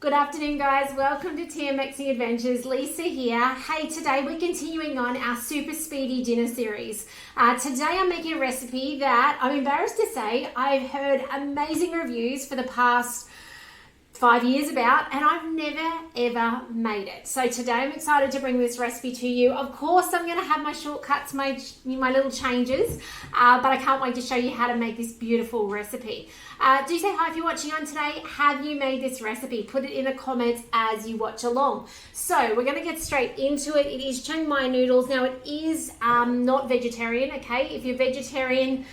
Good afternoon, guys. Welcome to Thermomixing Adventures. Lisa here. Hey, today we're continuing on our super speedy dinner series. Today I'm making a recipe that I'm embarrassed to say I've heard amazing reviews for the past 5 years about, and I've never ever made it. So today I'm excited to bring this recipe to you. Of course, I'm going to have my shortcuts, my little changes, but I can't wait to show you how to make this beautiful recipe. Do say hi if you're watching on today. Have you made this recipe? Put it in the comments as you watch along. So we're going to get straight into it. It is Chiang mai noodles. Now it is not vegetarian, okay? If you're vegetarian,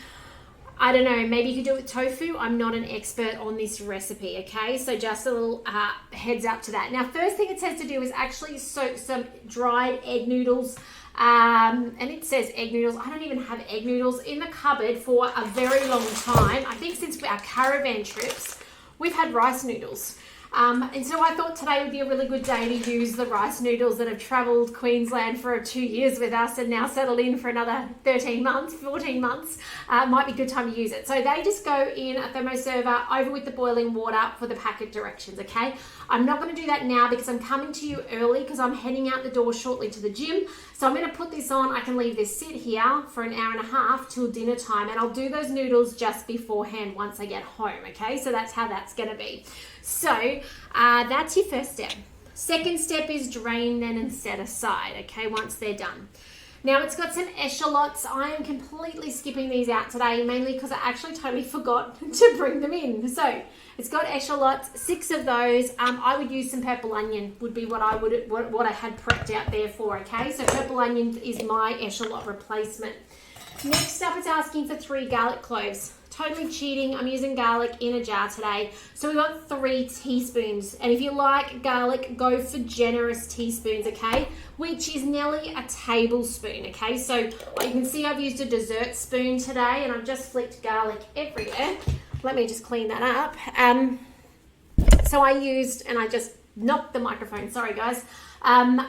I don't know, maybe you could do it with tofu. I'm not an expert on this recipe, okay? So just a little heads up to that. Now, first thing it says to do is actually soak some dried egg noodles. And it says egg noodles. I don't even have egg noodles in the cupboard for a very long time. I think since our caravan trips, we've had rice noodles. And so I thought today would be a really good day to use the rice noodles that have travelled Queensland for 2 years with us and now settled in for another 13 months, 14 months. Might be a good time to use it. So they just go in a thermo server over with the boiling water for the packet directions, okay? I'm not going to do that now because I'm coming to you early because I'm heading out the door shortly to the gym. So I'm going to put this on. I can leave this sit here for an hour and a half till dinner time, and I'll do those noodles just beforehand once I get home, okay? So that's how that's going to be. So that's your first step. Second step is drain then and set aside, okay, once they're done. Now it's got some echallots. I am completely skipping these out today, mainly because I actually totally forgot to bring them in. So it's got echallots, 6 of those. I would use some purple onion would be what I had prepped out there for, okay? So purple onion is my echalot replacement. Next up, it's asking for 3 garlic cloves. Totally cheating. I'm using garlic in a jar today. So we want 3 teaspoons. And if you like garlic, go for generous teaspoons, okay? Which is nearly a tablespoon, okay? So you can see I've used a dessert spoon today and I've just flicked garlic everywhere. Let me just clean that up. So I used, and I just knocked the microphone, sorry guys.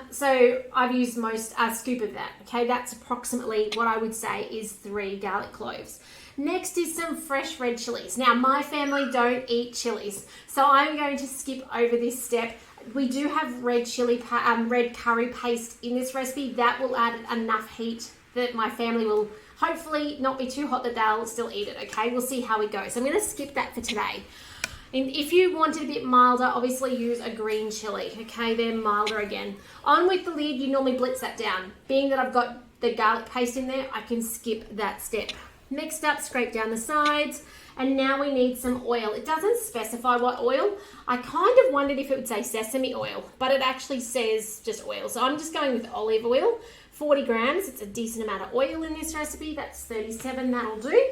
So I've used a scoop of that, okay? That's approximately what I would say is 3 garlic cloves. Next is some fresh red chilies. Now, my family don't eat chilies, so I'm going to skip over this step. We do have red curry paste in this recipe. That will add enough heat that my family will hopefully not be too hot that they'll still eat it, okay? We'll see how we go. So I'm going to skip that for today. And if you want it a bit milder, obviously use a green chili, okay? They're milder again. On with the lid, you normally blitz that down. Being that I've got the garlic paste in there, I can skip that step. Next up, scrape down the sides, and now we need some oil. It doesn't specify what oil. I kind of wondered if it would say sesame oil, but it actually says just oil. So I'm just going with olive oil, 40 grams. It's a decent amount of oil in this recipe. That's 37, that'll do.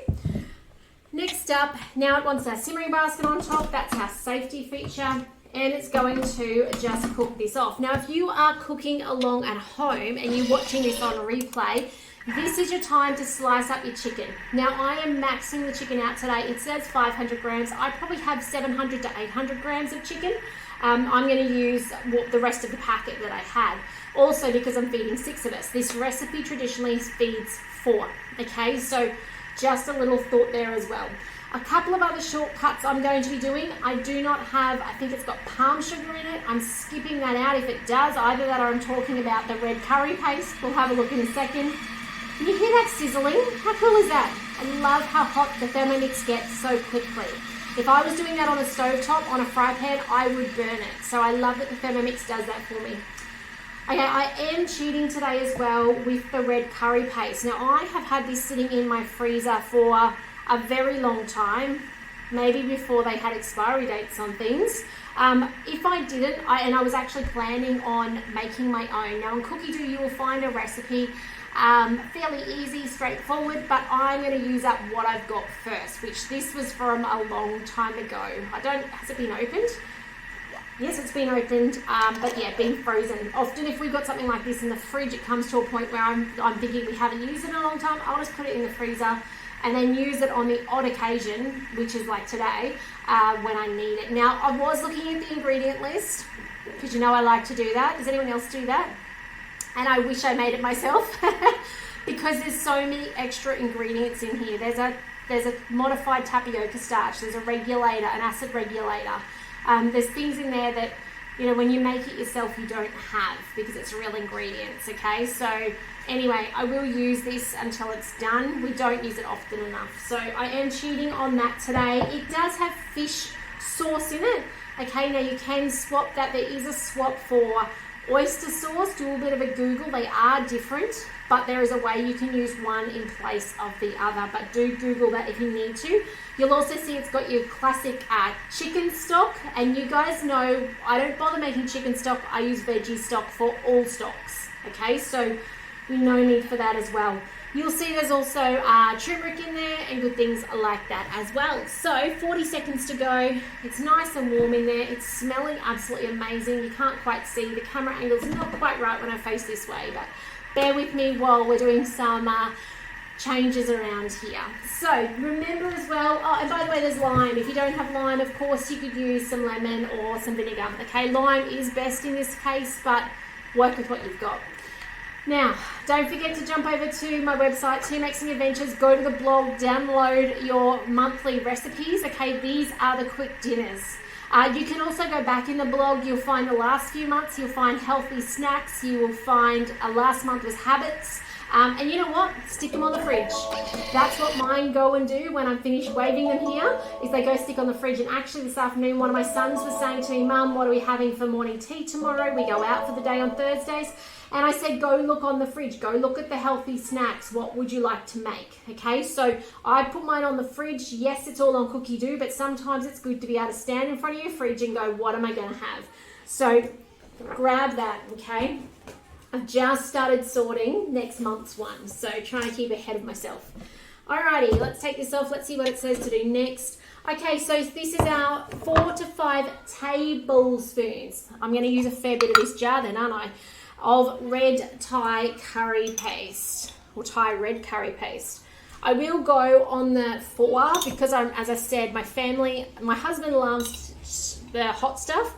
Next up, now it wants our simmering basket on top. That's our safety feature, and it's going to just cook this off. Now, if you are cooking along at home and you're watching this on replay, this is your time to slice up your chicken. Now, I am maxing the chicken out today. It says 500 grams. I probably have 700 to 800 grams of chicken. I'm going to use the rest of the packet that I had. Also, because I'm feeding 6 of us. This recipe traditionally feeds 4, okay? So just a little thought there as well. A couple of other shortcuts I'm going to be doing. I do not have, I think it's got palm sugar in it. I'm skipping that out if it does. Either that or I'm talking about the red curry paste. We'll have a look in a second. Can you hear that sizzling? How cool is that? I love how hot the Thermomix gets so quickly. If I was doing that on a stovetop, on a fry pan, I would burn it. So I love that the Thermomix does that for me. Okay, I am cheating today as well with the red curry paste. Now, I have had this sitting in my freezer for a very long time, maybe before they had expiry dates on things. If I didn't, and I was actually planning on making my own. Now, on Cookie Do, you will find a recipe, fairly easy, straightforward, but I'm going to use up what I've got first, which this was from a long time ago. Has it been opened? Yes, it's been opened, but yeah, been frozen. Often if we've got something like this in the fridge, it comes to a point where I'm thinking we haven't used it in a long time. I'll just put it in the freezer and then use it on the odd occasion, which is like today, when I need it. Now, I was looking at the ingredient list, because you know I like to do that. Does anyone else do that? And I wish I made it myself, because there's so many extra ingredients in here. There's a modified tapioca starch, there's a regulator, an acid regulator. There's things in there that, when you make it yourself, you don't have because it's real ingredients, okay? So anyway, I will use this until it's done. We don't use it often enough. So I am cheating on that today. It does have fish sauce in it. Okay, now you can swap that. There is a swap for oyster sauce. Do a bit of a Google. They are different, but there is a way you can use one in place of the other. But do Google that if you need to. You'll also see it's got your classic chicken stock. And you guys know I don't bother making chicken stock. I use veggie stock for all stocks. Okay, so no need for that as well. You'll see there's also turmeric in there and good things like that as well. So 40 seconds to go. It's nice and warm in there. It's smelling absolutely amazing. You can't quite see. The camera angle's not quite right when I face this way, but bear with me while we're doing some changes around here. So remember as well, and by the way, there's lime. If you don't have lime, of course, you could use some lemon or some vinegar. Okay, lime is best in this case, but work with what you've got. Now, don't forget to jump over to my website, Thermomix Adventures. Go to the blog, download your monthly recipes. Okay, these are the quick dinners. You can also go back in the blog. You'll find the last few months. You'll find healthy snacks. You will find last month was habits. And you know what? Stick them on the fridge. That's what mine go and do when I'm finished waving them here, is they go stick on the fridge. And actually this afternoon, one of my sons was saying to me, Mum, what are we having for morning tea tomorrow? We go out for the day on Thursdays. And I said, go look on the fridge. Go look at the healthy snacks. What would you like to make? Okay, so I put mine on the fridge. Yes, it's all on cookie dough, but sometimes it's good to be able to stand in front of your fridge and go, what am I going to have? So grab that, okay? I've just started sorting next month's one, so trying to keep ahead of myself. Alrighty, let's take this off. Let's see what it says to do next. Okay, so this is our 4 to 5 tablespoons. I'm going to use a fair bit of this jar then, aren't I? Of red Thai curry paste, or Thai red curry paste. I will go on the 4 because as I said, my husband loves the hot stuff.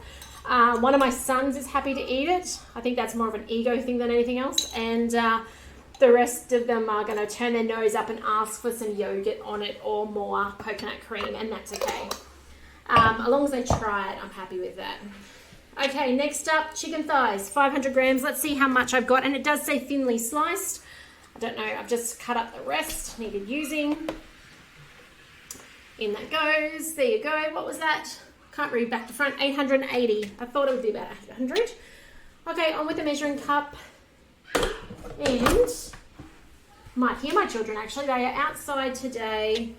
One of my sons is happy to eat it. I think that's more of an ego thing than anything else. And the rest of them are going to turn their nose up and ask for some yogurt on it or more coconut cream, and that's okay. As long as they try it, I'm happy with that. Okay, next up, chicken thighs, 500 grams. Let's see how much I've got. And it does say thinly sliced. I don't know, I've just cut up the rest needed using. In that goes. There you go. What was that? Can't read back to front. 880. I thought it would be about 800. Okay, on with the measuring cup. And might hear my children actually. They are outside today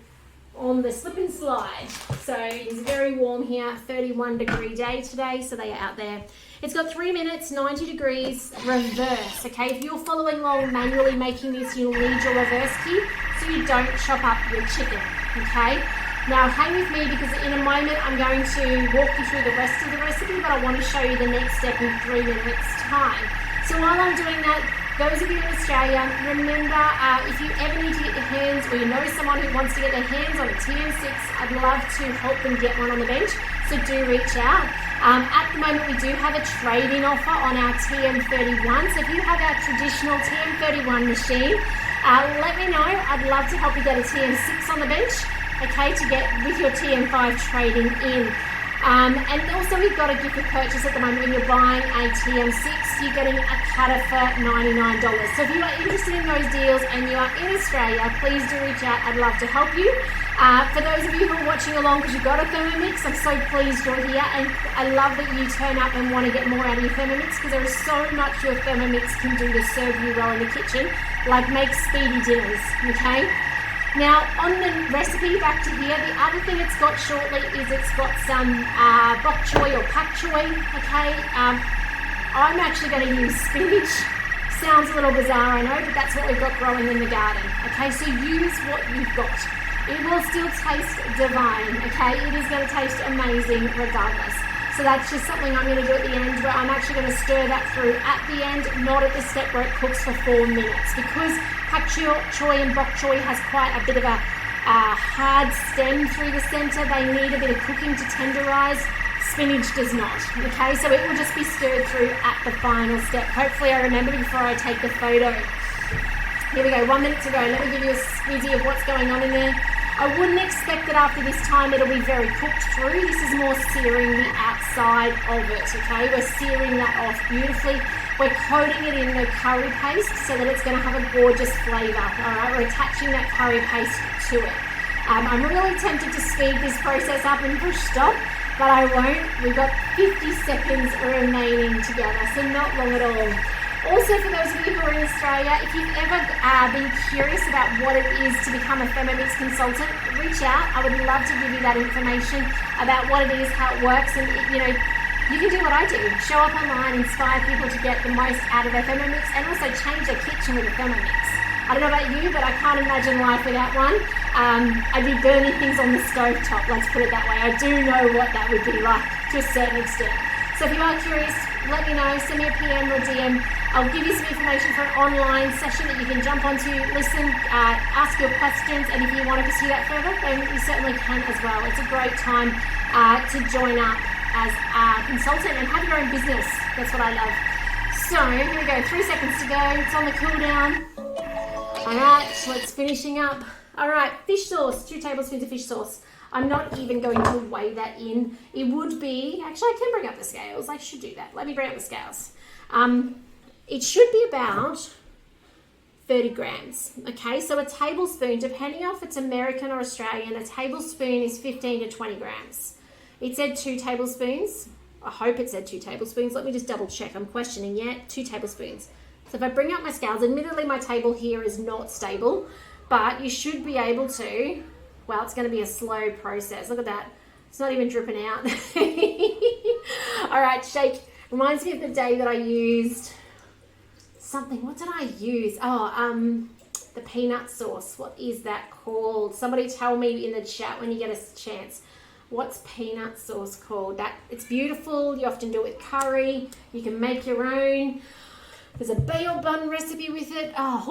on the slip and slide. So it's very warm here, 31-degree day today, so they are out there. It's got 3 minutes, 90 degrees, reverse, okay? If you're following along manually making this, you'll need your reverse key so you don't chop up your chicken, okay? Now hang with me because in a moment I'm going to walk you through the rest of the recipe, but I want to show you the next step in 3 minutes time. So while I'm doing that, those of you in Australia, remember if you ever need to get your hands, or you know someone who wants to get their hands on a TM6, I'd love to help them get one on the bench, so do reach out. At the moment we do have a trade-in offer on our TM31, so if you have our traditional TM31 machine, let me know. I'd love to help you get a TM6 on the bench, okay, to get with your TM5 trading in. And also we've got a gift for purchase at the moment. When you're buying a TM6, you're getting a cutter for $99. So if you are interested in those deals and you are in Australia, please do reach out. I'd love to help you. For those of you who are watching along because you've got a Thermomix, I'm so pleased you're here, and I love that you turn up and want to get more out of your Thermomix, because there is so much your Thermomix can do to serve you well in the kitchen, like make speedy dinners, okay? Now, on the recipe, back to here, the other thing it's got shortly is it's got some bok choy or pak choy, okay? I'm actually going to use spinach. Sounds a little bizarre, I know, but that's what we've got growing in the garden, okay? So use what you've got. It will still taste divine, okay? It is going to taste amazing regardless. So that's just something I'm going to do at the end, where I'm actually going to stir that through at the end, not at the step where it cooks for 4 minutes, because pak choy and bok choy has quite a bit of a hard stem through the center. They need a bit of cooking to tenderize. Spinach does not, okay? So it will just be stirred through at the final step. Hopefully I remember before I take the photo. Here we go, 1 minute to go. Let me give you a squeezy of what's going on in there. I wouldn't expect that after this time it'll be very cooked through. This is more searing the outside of it, okay? We're searing that off beautifully. We're coating it in the curry paste so that it's going to have a gorgeous flavour, all right? We're attaching that curry paste to it. I'm really tempted to speed this process up and push stop, but I won't. We've got 50 seconds remaining together, so not long at all. Also, for those of you who are in Australia, if you've ever been curious about what it is to become a Thermomix consultant, reach out. I would love to give you that information about what it is, how it works, and you can do what I do. Show up online, inspire people to get the most out of their Thermomix, and also change their kitchen with a Thermomix. I don't know about you, but I can't imagine life without one. I'd be burning things on the stove top, let's put it that way. I do know what that would be like to a certain extent. So if you are curious, let me know, send me a PM or DM. I'll give you some information for an online session that you can jump onto, listen, ask your questions, and if you want to pursue that further, then you certainly can as well. It's a great time to join up as a consultant and have your own business. That's what I love. So here we go, 3 seconds to go. It's on the cool down. All right, so it's finishing up. All right, fish sauce, 2 tablespoons of fish sauce. I'm not even going to weigh that in. It would be, actually I can bring up the scales. I should do that. Let me bring up the scales. It should be about 30 grams. Okay, so a tablespoon, depending on if it's American or Australian, a tablespoon is 15 to 20 grams. It said 2 tablespoons. I hope it said 2 tablespoons. Let me just double check. I'm questioning yet. 2 tablespoons. So if I bring up my scales, admittedly my table here is not stable, but you should be able to, well, it's going to be a slow process. Look at that. It's not even dripping out. All right, shake. Reminds me of the day that I used something. What did I use? Oh, the peanut sauce. What is that called? Somebody tell me in the chat when you get a chance. What's peanut sauce called? That it's beautiful. You often do it with curry. You can make your own. There's a bail bun recipe with it. Oh,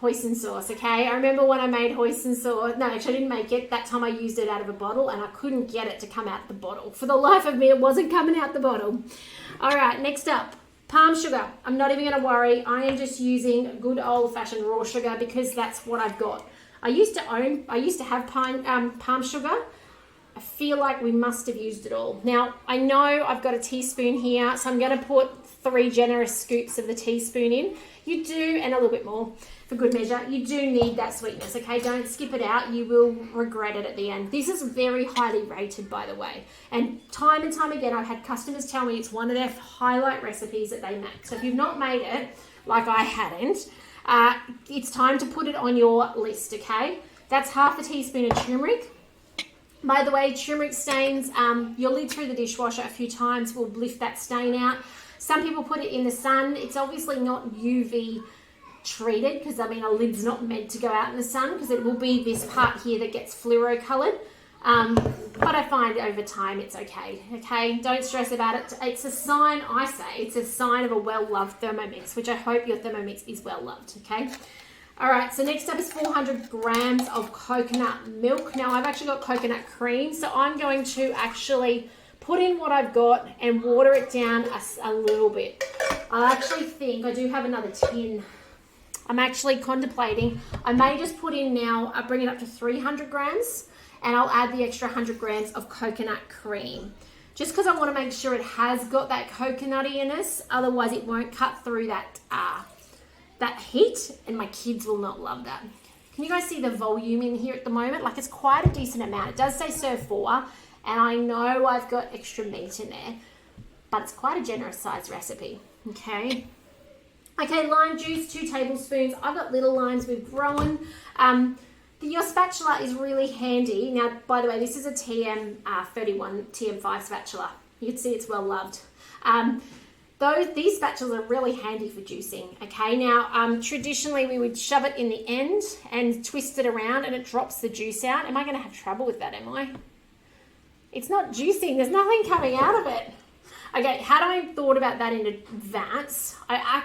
hoisin sauce, okay? I remember when I made hoisin sauce. No, actually I didn't make it. That time I used it out of a bottle and I couldn't get it to come out the bottle. For the life of me, it wasn't coming out the bottle. All right, next up, palm sugar. I'm not even gonna worry. I am just using good old-fashioned raw sugar because that's what I've got. I used to have palm sugar. I feel like we must have used it all. Now, I know I've got a teaspoon here, so I'm going to put 3 generous scoops of the teaspoon in. You do, and a little bit more for good measure, you do need that sweetness, okay? Don't skip it out. You will regret it at the end. This is very highly rated, by the way. And time again, I've had customers tell me it's one of their highlight recipes that they make. So if you've not made it, like I hadn't, it's time to put it on your list, okay? That's half a teaspoon of turmeric. By the way, turmeric stains, your lid through the dishwasher a few times will lift that stain out. Some people put it in the sun. It's obviously not UV treated because, I mean, a lid's not meant to go out in the sun because it will be this part here that gets fluoro coloured. But I find over time it's okay, okay? Don't stress about it. It's a sign, I say, it's a sign of a well-loved Thermomix, which I hope your Thermomix is well-loved, okay? All right, so next up is 400 grams of coconut milk. Now, I've actually got coconut cream, so I'm going to actually put in what I've got and water it down a little bit. I actually think I do have another tin. I'm actually contemplating. I may just put in now, I'll bring it up to 300 grams, and I'll add the extra 100 grams of coconut cream. Just because I want to make sure it has got that coconuttiness, otherwise it won't cut through that heat, and my kids will not love that. Can you guys see the volume in here at the moment? Like, it's quite a decent amount. It does say serve 4, and I know I've got extra meat in there, but it's quite a generous size recipe, okay? Okay, lime juice, 2 tablespoons. I've got little limes we've grown. Your spatula is really handy. Now, by the way, this is a TM31, TM5 spatula. You can see it's well loved. These spatulas are really handy for juicing, okay? Now, traditionally we would shove it in the end and twist it around and it drops the juice out. Am I going to have trouble with that, am I? It's not juicing. There's nothing coming out of it. Okay, had I thought about that in advance, I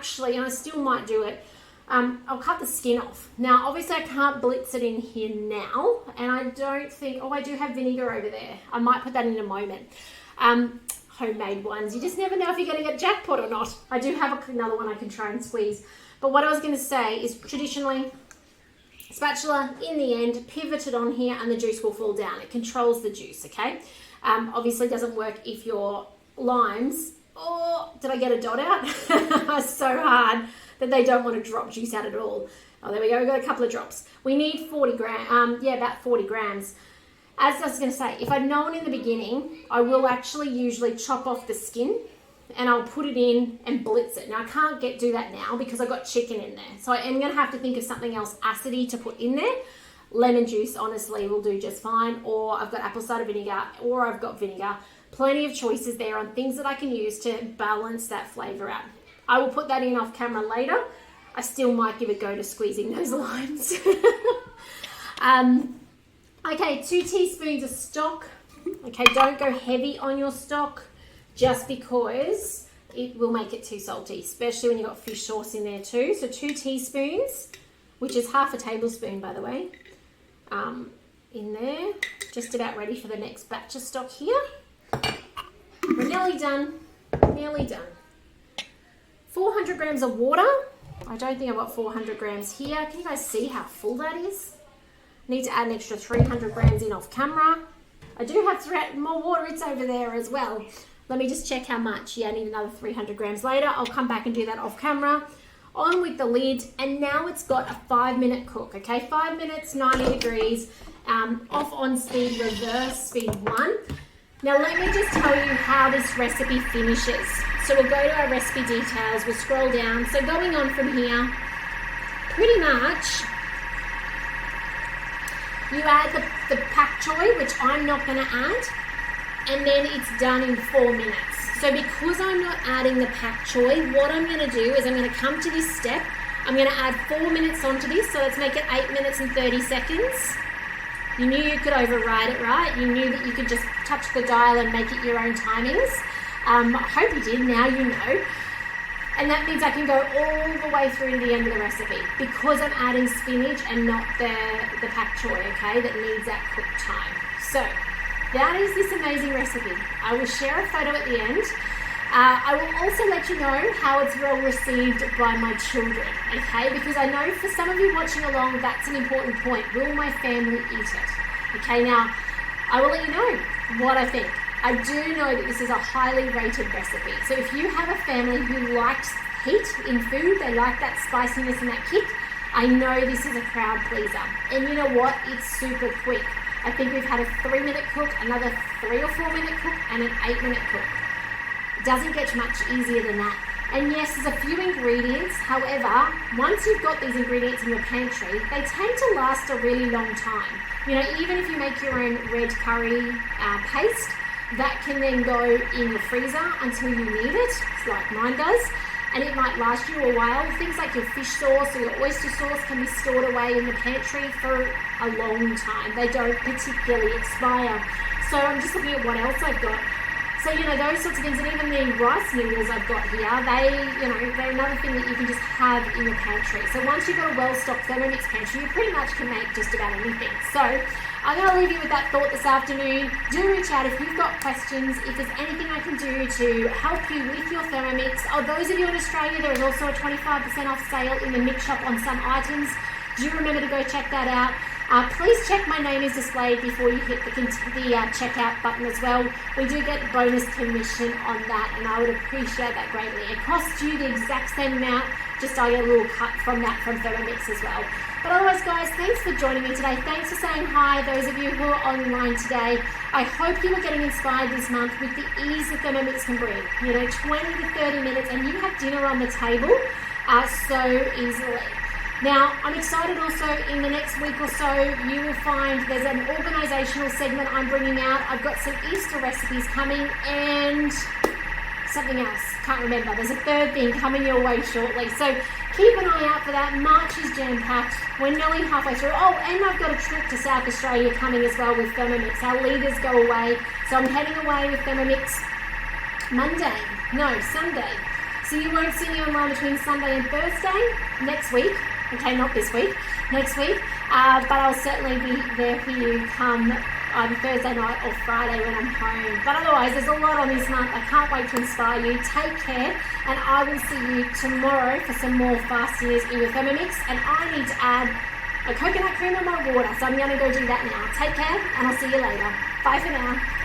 still might do it. I'll cut the skin off. Now, obviously I can't blitz it in here now, and I don't think, I do have vinegar over there. I might put that in a moment. Homemade ones. You just never know if you're going to get jackpot or not. I do have another one I can try and squeeze. But what I was going to say is traditionally, Spatula, in the end, pivot it on here and the juice will fall down. It controls the juice, okay? Obviously doesn't work if your limes, oh, did I get a dot out? So hard that they don't want to drop juice out at all. Oh, there we go, we've got a couple of drops. We need 40 grams, about 40 grams. As I was going to say, if I'd known in the beginning, I will actually usually chop off the skin and I'll put it in and blitz it. Now I can't do that now because I've got chicken in there. So I am going to have to think of something else acidy to put in there. Lemon juice, honestly, will do just fine. Or I've got apple cider vinegar, or I've got vinegar. Plenty of choices there on things that I can use to balance that flavor out. I will put that in off camera later. I still might give a go to squeezing those limes. Okay, 2 teaspoons of stock. Okay, don't go heavy on your stock just because it will make it too salty, especially when you've got fish sauce in there too. So 2 teaspoons, which is half a tablespoon, by the way, in there. Just about ready for the next batch of stock here. We're nearly done, nearly done. 400 grams of water. I don't think I've got 400 grams here. Can you guys see how full that is? Need to add an extra 300 grams in off camera. I do have more water, it's over there as well. Let me just check how much. Yeah, I need another 300 grams later. I'll come back and do that off camera. On with the lid, and now it's got a 5-minute cook, okay? 5 minutes, 90 degrees, off on speed, reverse, speed 1. Now let me just tell you how this recipe finishes. So we'll go to our recipe details, we'll scroll down. So going on from here, pretty much, you add the pak choy, which I'm not going to add, and then it's done in 4 minutes. So because I'm not adding the pak choy, what I'm going to do is I'm going to come to this step. I'm going to add 4 minutes onto this, so let's make it 8 minutes and 30 seconds. You knew you could override it, right? You knew that you could just touch the dial and make it your own timings. I hope you did, now you know. And that means I can go all the way through to the end of the recipe because I'm adding spinach and not the pak choy, okay, that needs that cook time. So that is this amazing recipe. I will share a photo at the end. I will also let you know how it's well received by my children, okay, because I know for some of you watching along, that's an important point. Will my family eat it? Okay, now I will let you know what I think. I do know that this is a highly rated recipe. So if you have a family who likes heat in food, they like that spiciness and that kick, I know this is a crowd pleaser. And you know what? It's super quick. I think we've had a 3-minute cook, another 3 or 4 minute cook, and an 8-minute cook. It doesn't get much easier than that. And yes, there's a few ingredients. However, once you've got these ingredients in your pantry, they tend to last a really long time. You know, even if you make your own red curry paste, that can then go in the freezer until you need it, like mine does, and it might last you a while. Things like your fish sauce or your oyster sauce can be stored away in the pantry for a long time. They don't particularly expire. So I'm just looking at what else I've got. So, you know, those sorts of things, and even the rice noodles I've got here, they're another thing that you can just have in your pantry. So once you've got a well-stocked Thermomix pantry, you pretty much can make just about anything. So I'm going to leave you with that thought this afternoon. Do reach out if you've got questions, if there's anything I can do to help you with your Thermomix. Oh, those of you in Australia, there is also a 25% off sale in the mix shop on some items. Do remember to go check that out. Please check my name is displayed before you hit the checkout button as well. We do get bonus commission on that, and I would appreciate that greatly. It costs you the exact same amount, just I get a little cut from that from Thermomix as well. But otherwise, guys, thanks for joining me today. Thanks for saying hi, those of you who are online today. I hope you are getting inspired this month with the ease that Thermomix can bring. You know, 20 to 30 minutes, and you have dinner on the table so easily. Now, I'm excited also, in the next week or so, you will find there's an organisational segment I'm bringing out. I've got some Easter recipes coming and something else. Can't remember. There's a third thing coming your way shortly. So keep an eye out for that. March is jam-packed. We're nearly halfway through. Oh, and I've got a trip to South Australia coming as well with Thermomix. Our leaders go away. So I'm heading away with Thermomix Sunday. So you won't see me online between Sunday and Thursday next week. Okay, not this week, next week, but I'll certainly be there for you come Thursday night or Friday when I'm home. But otherwise, there's a lot on this month. I can't wait to inspire you. Take care, and I will see you tomorrow for some more fast dinners in your Thermomix. And I need to add a coconut cream in my water. So I'm going to go do that now. Take care, and I'll see you later. Bye for now.